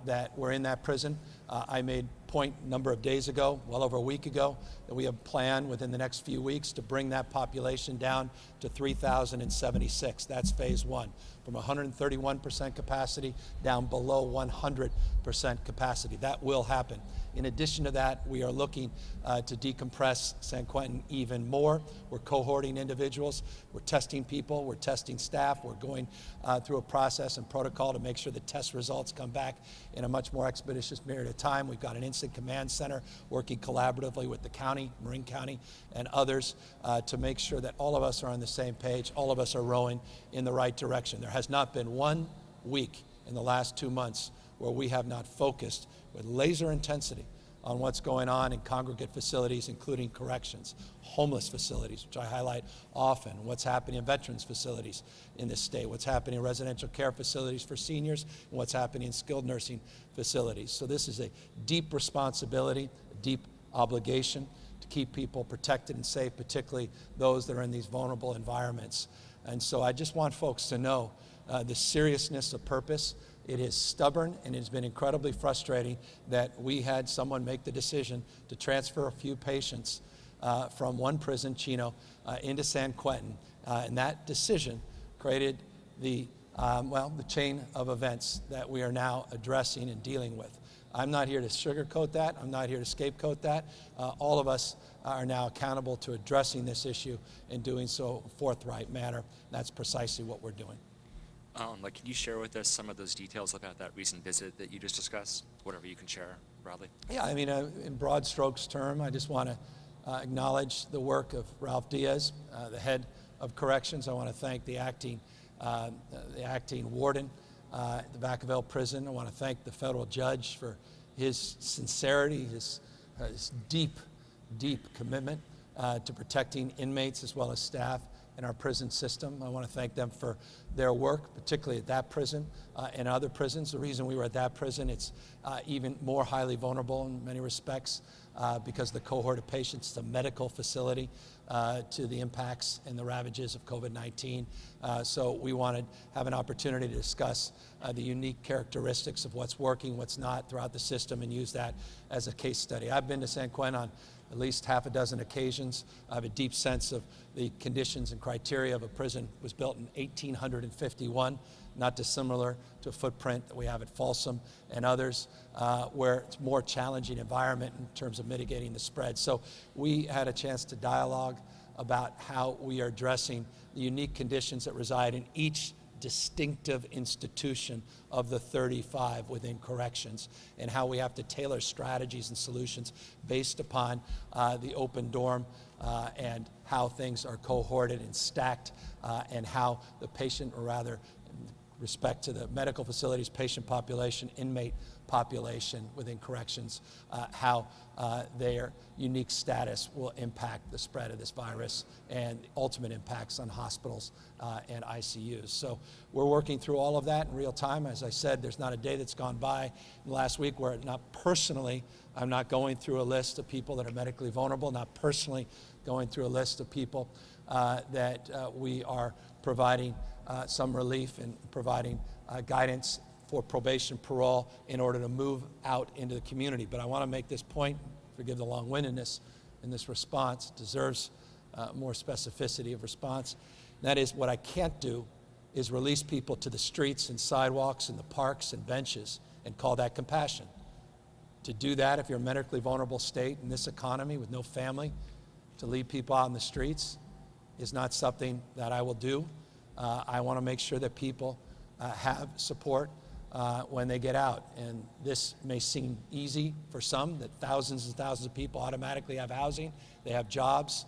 that were in that prison. I made point a number of days ago, well over a week ago, that we have a plan within the next few weeks to bring that population down to 3,076. That's phase one, from 131% capacity down below 100% capacity. That will happen. In addition to that, we are looking to decompress San Quentin even more. We're cohorting individuals, we're testing people, we're testing staff, we're going through a process and protocol to make sure the test results come back in a much more expeditious period of time. We've got an incident command center working collaboratively with the county, Marin County, and others to make sure that all of us are on the same page, all of us are rowing in the right direction. There has not been 1 week in the last 2 months where we have not focused with laser intensity on what's going on in congregate facilities, including corrections, homeless facilities, which I highlight often, what's happening in veterans facilities in this state, what's happening in residential care facilities for seniors, and what's happening in skilled nursing facilities. So this is a deep responsibility, a deep obligation to keep people protected and safe, particularly those that are in these vulnerable environments. And so I just want folks to know the seriousness of purpose. It is stubborn, and it's been incredibly frustrating that we had someone make the decision to transfer a few patients from one prison, Chino, into San Quentin. And that decision created the chain of events that we are now addressing and dealing with. I'm not here to sugarcoat that. I'm not here to scapegoat that. All of us are now accountable to addressing this issue and doing so in a forthright manner. That's precisely what we're doing. Can you share with us some of those details about that recent visit that you just discussed? Whatever you can share broadly. Yeah, I mean, in broad strokes term, I just want to acknowledge the work of Ralph Diaz, the head of corrections. I want to thank the acting warden at the Vacaville prison. I want to thank the federal judge for his sincerity, his deep commitment to protecting inmates as well as staff in our prison system. I want to thank them for their work, particularly at that prison and other prisons. The reason we were at that prison, it's even more highly vulnerable in many respects because the cohort of patients, it's a medical facility to the impacts and the ravages of COVID-19. So we wanted to have an opportunity to discuss the unique characteristics of what's working, what's not throughout the system, and use that as a case study. I've been to San Quentin on at least half a dozen occasions. I have a deep sense of the conditions and criteria of a prison. It was built in 1851, not dissimilar to a footprint that we have at Folsom and others, where it's a more challenging environment in terms of mitigating the spread. So we had a chance to dialogue about how we are addressing the unique conditions that reside in each distinctive institution of the 35 within corrections, and how we have to tailor strategies and solutions based upon the open dorm and how things are cohorted and stacked, and how the patient, or rather in respect to the medical facilities, patient population, inmate population within corrections, how their unique status will impact the spread of this virus and ultimate impacts on hospitals and ICUs. So we're working through all of that in real time. As I said, there's not a day that's gone by in the last week where I'm not going through a list of people that are medically vulnerable, not personally going through a list of people that we are providing some relief and providing guidance for probation, parole, in order to move out into the community. But I want to make this point, forgive the long-windedness in this response, deserves more specificity of response. And that is, what I can't do is release people to the streets and sidewalks and the parks and benches and call that compassion. To do that, if you're a medically vulnerable state in this economy with no family, to leave people out in the streets is not something that I will do. I want to make sure that people have support when they get out. And this may seem easy for some, that thousands and thousands of people automatically have housing, they have jobs,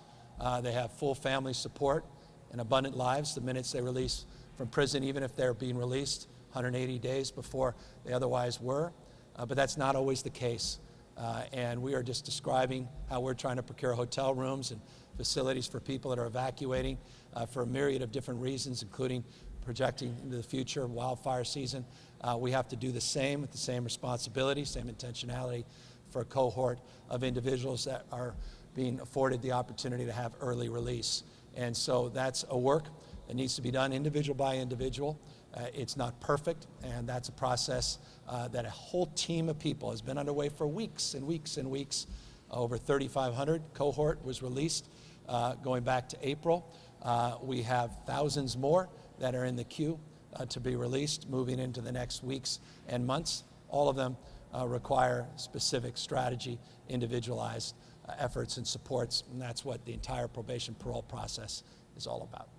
they have full family support and abundant lives the minutes they release from prison, even if they're being released 180 days before they otherwise were. But that's not always the case. And we are just describing how we're trying to procure hotel rooms and facilities for people that are evacuating for a myriad of different reasons, including projecting into the future, wildfire season. We have to do the same with the same responsibility, same intentionality for a cohort of individuals that are being afforded the opportunity to have early release. And so that's a work that needs to be done individual by individual. It's not perfect, and that's a process that a whole team of people has been underway for weeks and weeks and weeks. Over 3,500 cohort was released going back to April. We have thousands more that are in the queue to be released moving into the next weeks and months. All of them require specific strategy, individualized efforts and supports, and that's what the entire probation parole process is all about.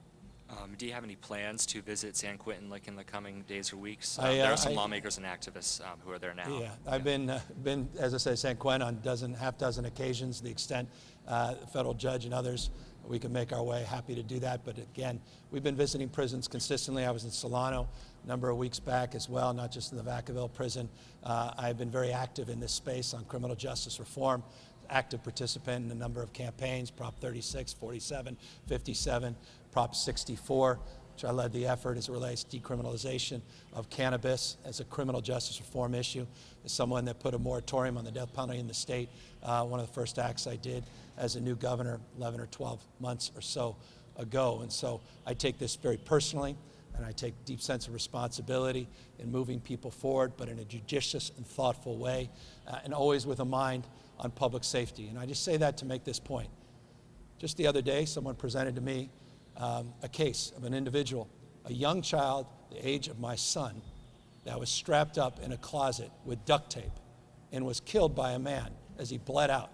Do you have any plans to visit San Quentin like in the coming days or weeks? There are some lawmakers and activists who are there now. Yeah, I've been, as I say, San Quentin on half dozen occasions, the extent the federal judge and others, we can make our way, happy to do that. But again, we've been visiting prisons consistently. I was in Solano a number of weeks back as well, not just in the Vacaville prison. I've been very active in this space on criminal justice reform, active participant in a number of campaigns, Prop 36, 47, 57, Prop 64, which I led the effort as it relates to decriminalization of cannabis as a criminal justice reform issue. As someone that put a moratorium on the death penalty in the state, one of the first acts I did as a new governor 11 or 12 months or so ago. And so I take this very personally, and I take deep sense of responsibility in moving people forward, but in a judicious and thoughtful way, and always with a mind on public safety. And I just say that to make this point. Just the other day, someone presented to me a case of an individual, a young child, the age of my son, that was strapped up in a closet with duct tape and was killed by a man as he bled out.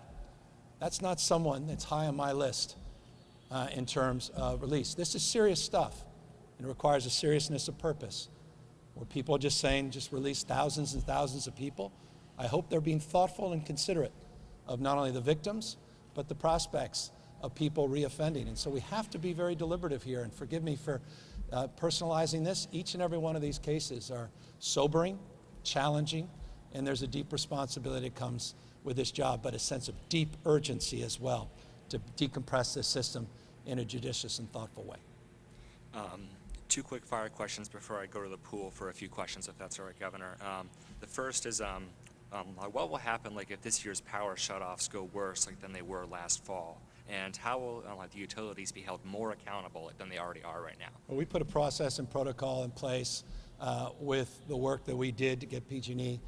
That's not someone that's high on my list in terms of release. This is serious stuff, and it requires a seriousness of purpose. Where people are just saying, just release thousands and thousands of people, I hope they're being thoughtful and considerate of not only the victims, but the prospects of people reoffending. And so we have to be very deliberative here, and forgive me for personalizing this. Each and every one of these cases are sobering, challenging, and there's a deep responsibility that comes with this job, but a sense of deep urgency as well to decompress this system in a judicious and thoughtful way. Two quick fire questions before I go to the pool for a few questions, if that's all right, Governor. The first is, what will happen if this year's power shutoffs go worse than they were last fall? And how will the utilities be held more accountable than they already are right now? Well, we put a process and protocol in place with the work that we did to get PG&E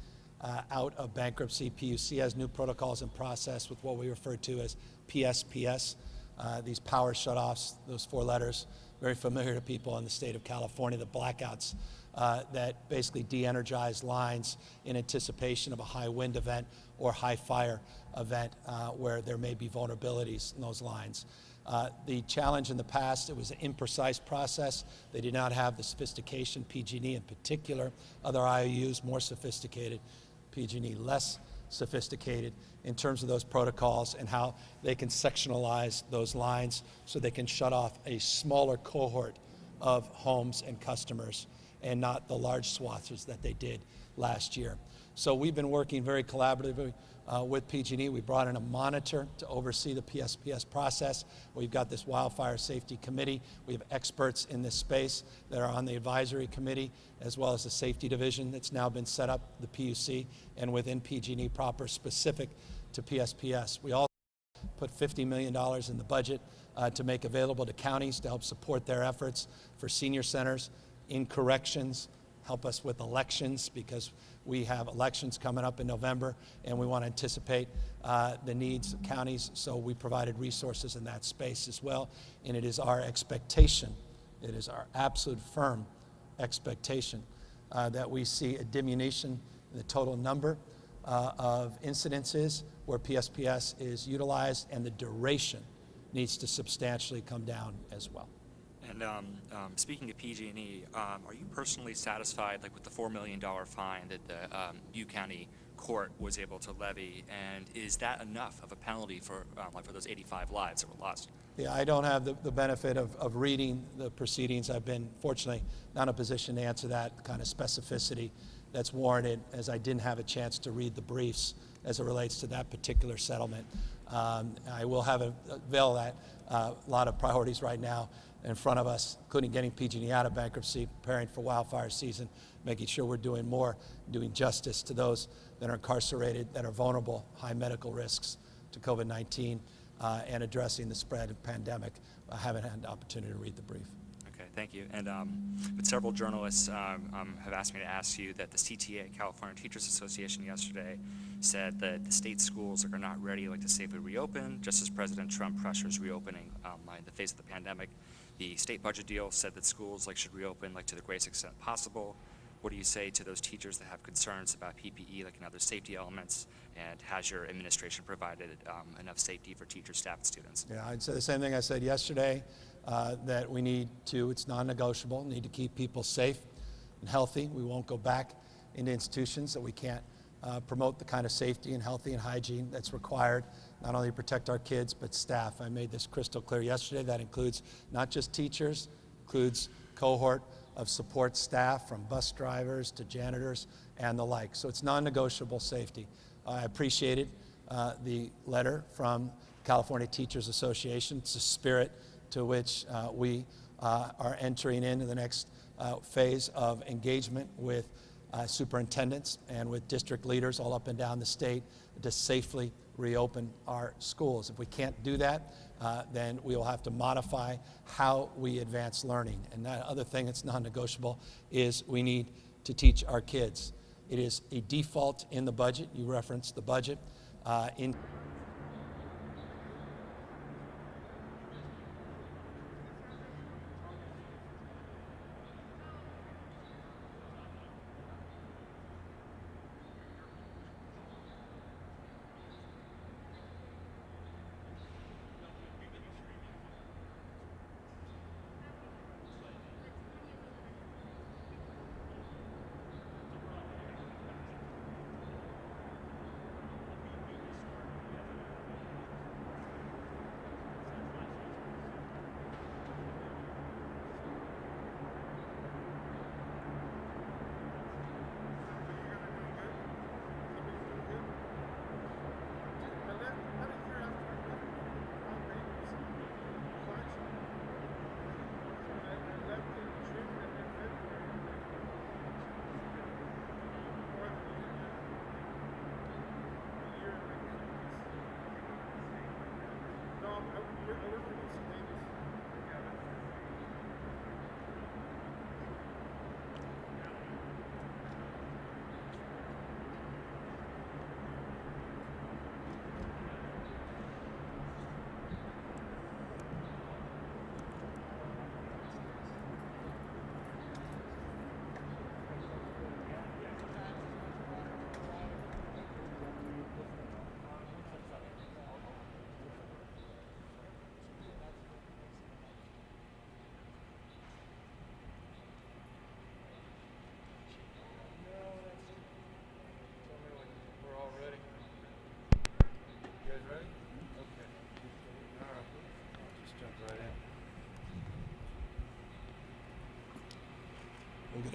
out of bankruptcy. PUC has new protocols in process with what we refer to as PSPS. These power shutoffs, those four letters, very familiar to people in the state of California, the blackouts that basically de-energize lines in anticipation of a high wind event or high fire event where there may be vulnerabilities in those lines. The challenge in the past, it was an imprecise process. They did not have the sophistication, PG&E in particular, other IOUs more sophisticated, PG&E less sophisticated in terms of those protocols and how they can sectionalize those lines so they can shut off a smaller cohort of homes and customers and not the large swaths that they did last year. So we've been working very collaboratively with PG&E. We brought in a monitor to oversee the PSPS process. We've got this wildfire safety committee. We have experts in this space that are on the advisory committee, as well as the safety division that's now been set up, the PUC, and within PG&E proper specific to PSPS. We also put $50 million in the budget to make available to counties to help support their efforts for senior centers, in corrections, help us with elections because we have elections coming up in November and we want to anticipate the needs of counties, so we provided resources in that space as well. And it is our expectation, it is our absolute firm expectation that we see a diminution in the total number of incidences where PSPS is utilized, and the duration needs to substantially come down as well. And speaking of PG&E, are you personally satisfied, like, with the $4 million fine that the Butte County Court was able to levy? And is that enough of a penalty for for those 85 lives that were lost? Yeah, I don't have the benefit of reading the proceedings. I've been, fortunately, not in a position to answer that kind of specificity that's warranted, as I didn't have a chance to read the briefs as it relates to that particular settlement. I will have avail that. A lot of priorities right now in front of us, including getting PG&E out of bankruptcy, preparing for wildfire season, making sure we're doing more, doing justice to those that are incarcerated, that are vulnerable, high medical risks to COVID-19, and addressing the spread of pandemic. I haven't had the opportunity to read the brief. Okay, thank you. And but several journalists have asked me to ask you that the CTA, California Teachers Association, yesterday said that the state schools are not ready, to safely reopen, just as President Trump pressures reopening in the face of the pandemic. The state budget deal said that schools should reopen to the greatest extent possible. What do you say to those teachers that have concerns about PPE, and other safety elements? And has your administration provided enough safety for teachers, staff, and students? Yeah, I'd say the same thing I said yesterday, that we need to, it's non-negotiable, need to keep people safe and healthy. We won't go back into institutions that we can't promote the kind of safety and healthy and hygiene that's required, not only to protect our kids, but staff. I made this crystal clear yesterday. That includes not just teachers, includes cohort of support staff from bus drivers to janitors and the like. So it's non-negotiable safety. I appreciated the letter from California Teachers Association. It's a spirit to which we are entering into the next phase of engagement with superintendents and with district leaders all up and down the state to safely reopen our schools. If we can't do that, then we will have to modify how we advance learning. And that other thing that's non-negotiable is we need to teach our kids. It is a default in the budget. You referenced the budget.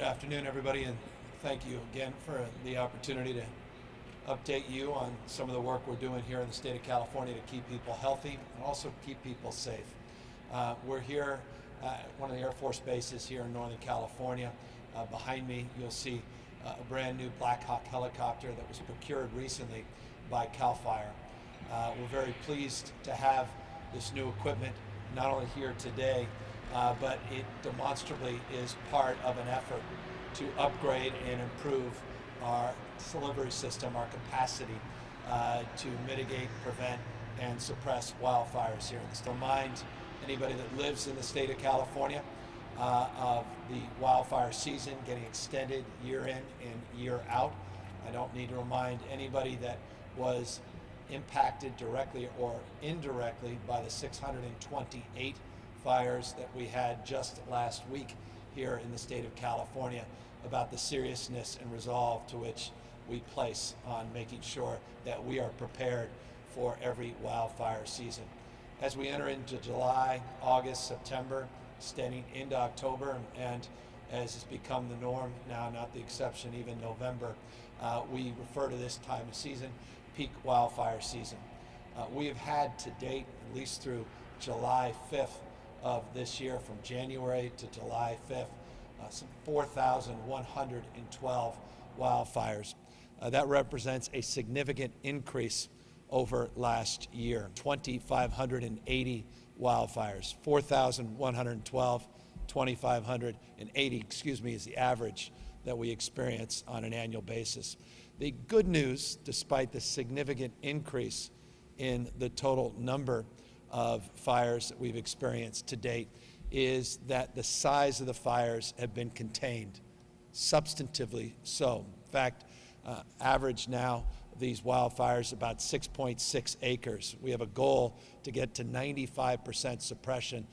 afternoon, everybody, and thank you again for the opportunity to update you on some of the work we're doing here in the state of California to keep people healthy and also keep people safe. We're here at one of the Air Force bases here in Northern California. Behind me, you'll see a brand new Black Hawk helicopter that was procured recently by CAL FIRE. We're very pleased to have this new equipment not only here today, but it demonstrably is part of an effort to upgrade and improve our delivery system, our capacity to mitigate, prevent, and suppress wildfires here in the state. Remind anybody that lives in the state of California of the wildfire season getting extended year in and year out. I don't need to remind anybody that was impacted directly or indirectly by the 628 fires that we had just last week here in the state of California about the seriousness and resolve to which we place on making sure that we are prepared for every wildfire season. As we enter into July, August, September, extending into October, and as has become the norm now, not the exception, even November, we refer to this time of season peak wildfire season. We have had to date, at least through July 5th of this year, from January to July 5th, some 4,112 wildfires. That represents a significant increase over last year. 2,580 wildfires, 4,112, 2,580, is the average that we experience on an annual basis. The good news, despite the significant increase in the total number of fires that we've experienced to date, is that the size of the fires have been contained, substantively so. In fact, average now of these wildfires about 6.6 acres. We have a goal to get to 95% suppression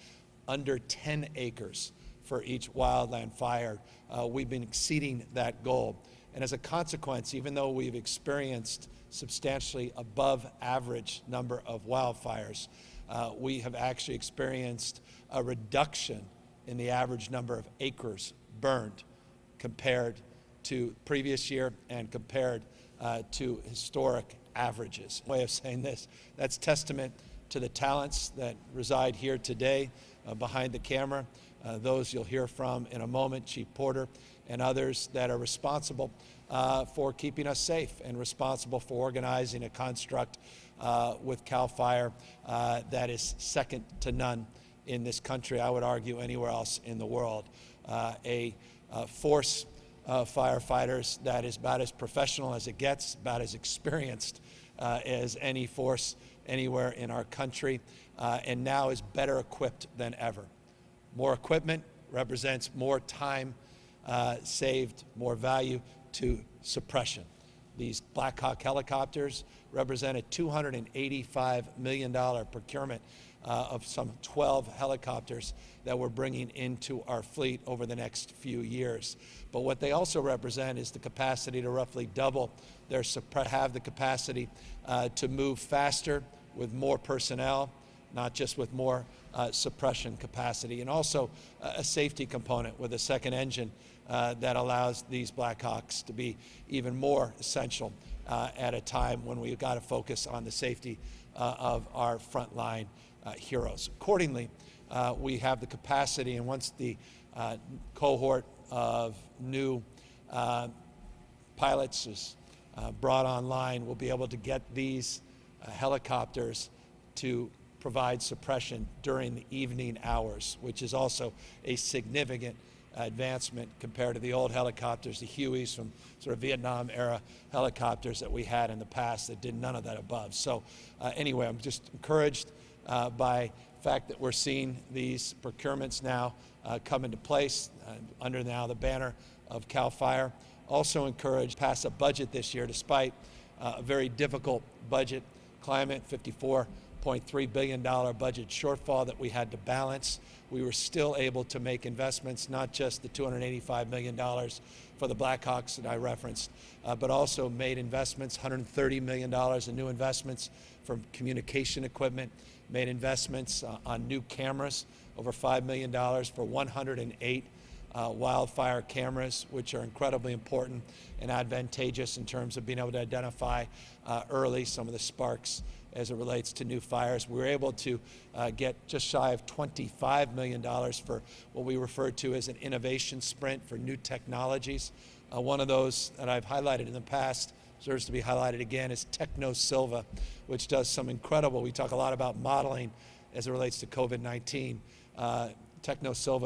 under 10 acres for each wildland fire. We've been exceeding that goal. And as a consequence, even though we've experienced substantially above average number of wildfires, we have actually experienced a reduction in the average number of acres burned compared to previous year and compared to historic averages. Way of saying this, that's testament to the talents that reside here today behind the camera, those you'll hear from in a moment, Chief Porter and others that are responsible for keeping us safe and responsible for organizing a construct with CAL FIRE that is second to none in this country, I would argue anywhere else in the world. A force of firefighters that is about as professional as it gets, about as experienced as any force anywhere in our country, and now is better equipped than ever. More equipment represents more time saved, more value to suppression. These Black Hawk helicopters represent a $285 million procurement of some 12 helicopters that we're bringing into our fleet over the next few years. But what they also represent is the capacity to roughly double their have the capacity to move faster with more personnel, not just with more suppression capacity, and also a safety component with a second engine that allows these Black Hawks to be even more essential at a time when we've got to focus on the safety of our frontline heroes. Accordingly, we have the capacity, and once the cohort of new pilots is brought online, we'll be able to get these helicopters to provide suppression during the evening hours, which is also a significant advancement compared to the old helicopters, the Hueys from sort of Vietnam-era helicopters that we had in the past that did none of that above. So anyway, I'm just encouraged by the fact that we're seeing these procurements now come into place under now the banner of CAL FIRE. Also encouraged to pass a budget this year despite a very difficult budget climate, $54.3 billion budget shortfall that we had to balance. We were still able to make investments, not just the $285 million for the Black Hawks that I referenced, but also made investments, $130 million in new investments for communication equipment, made investments on new cameras, over $5 million for 108 wildfire cameras, which are incredibly important and advantageous in terms of being able to identify early some of the sparks as it relates to new fires. We were able to get just shy of $25 million for what we refer to as an innovation sprint for new technologies. One of those that I've highlighted in the past, deserves to be highlighted again, is TechnoSilva, which does some incredible, we talk a lot about modeling as it relates to COVID-19. TechnoSilva